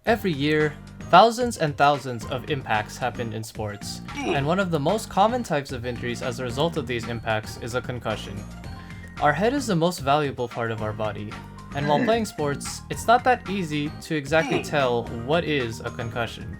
Every year, thousands and thousands of impacts happen in sports, and one of the most common types of injuries as a result of these impacts is a concussion. Our head is the most valuable part of our body, and while playing sports, it's not that easy to exactly tell what is a concussion.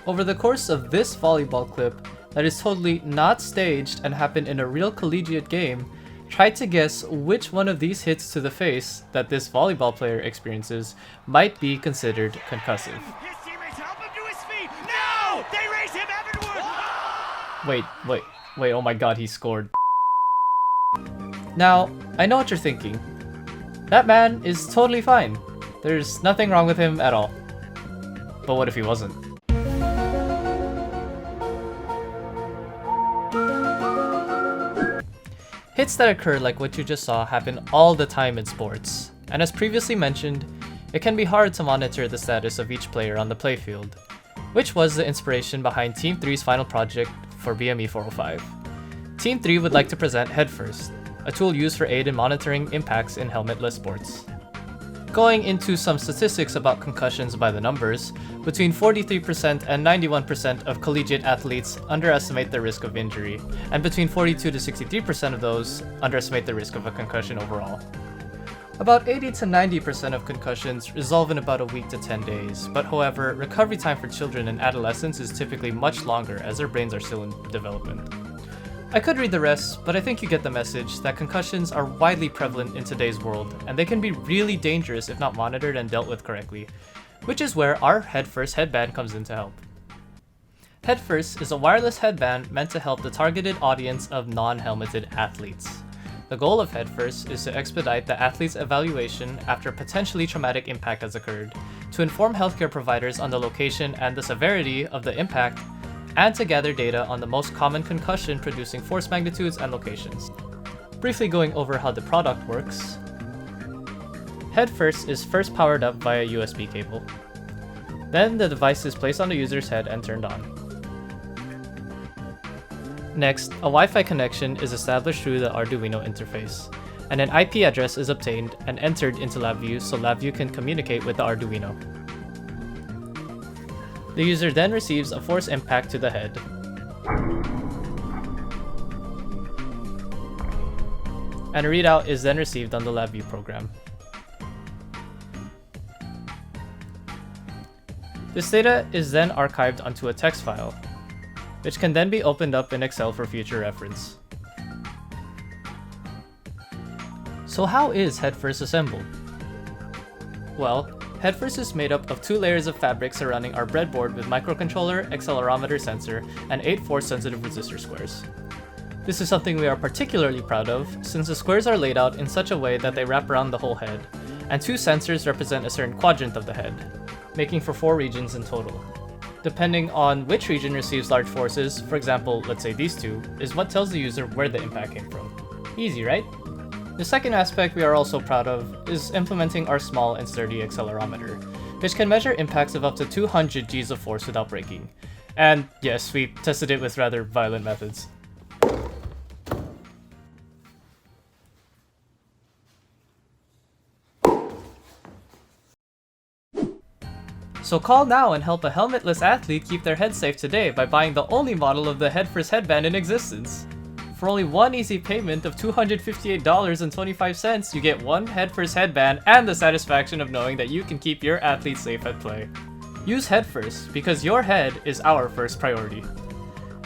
Over the course of this volleyball clip that is totally not staged and happened in a real collegiate game, try to guess which one of these hits to the face that this volleyball player experiences might be considered concussive. His teammates help him to his feet. No! They raise him heavenward. Wait, oh my god, he scored. Now, I know what you're thinking. That man is totally fine. There's nothing wrong with him at all. But what if he wasn't? Hits that occur like what you just saw happen all the time in sports, and as previously mentioned, it can be hard to monitor the status of each player on the playfield, which was the inspiration behind Team 3's final project for BME 405. Team 3 would like to present HeadFirst, a tool used for aid in monitoring impacts in helmetless sports. Going into some statistics about concussions by the numbers, between 43% and 91% of collegiate athletes underestimate the risk of injury, and between 42 to 63% of those underestimate the risk of a concussion overall. About 80 to 90% of concussions resolve in about a week to 10 days, but however, recovery time for children and adolescents is typically much longer as their brains are still in development. I could read the rest, but I think you get the message that concussions are widely prevalent in today's world, and they can be really dangerous if not monitored and dealt with correctly, which is where our HeadFirst headband comes in to help. HeadFirst is a wireless headband meant to help the targeted audience of non-helmeted athletes. The goal of HeadFirst is to expedite the athlete's evaluation after a potentially traumatic impact has occurred, to inform healthcare providers on the location and the severity of the impact, and to gather data on the most common concussion-producing force magnitudes and locations. Briefly going over how the product works. HeadFirst is first powered up via USB cable. Then the device is placed on the user's head and turned on. Next, a Wi-Fi connection is established through the Arduino interface, and an IP address is obtained and entered into LabVIEW so LabVIEW can communicate with the Arduino. The user then receives a force impact to the head. And a readout is then received on the LabVIEW program. This data is then archived onto a text file, which can then be opened up in Excel for future reference. So how is HeadFirst assembled? Well, HeadFirst is made up of 2 layers of fabric surrounding our breadboard with microcontroller, accelerometer sensor, and 8 force-sensitive resistor squares. This is something we are particularly proud of, since the squares are laid out in such a way that they wrap around the whole head, and 2 sensors represent a certain quadrant of the head, making for 4 regions in total. Depending on which region receives large forces, for example, let's say these 2, is what tells the user where the impact came from. Easy, right? The second aspect we are also proud of is implementing our small and sturdy accelerometer, which can measure impacts of up to 200 Gs of force without breaking. And yes, we tested it with rather violent methods. So call now and help a helmetless athlete keep their head safe today by buying the only model of the HeadFirst headband in existence. For only one easy payment of $258.25, you get one HeadFirst headband and the satisfaction of knowing that you can keep your athlete safe at play. Use HeadFirst because your head is our first priority.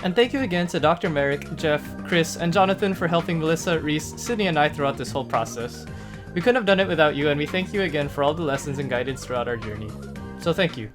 And thank you again to Dr. Merrick, Jeff, Chris, and Jonathan for helping Melissa, Reese, Sydney, and I throughout this whole process. We couldn't have done it without you, and we thank you again for all the lessons and guidance throughout our journey. So thank you.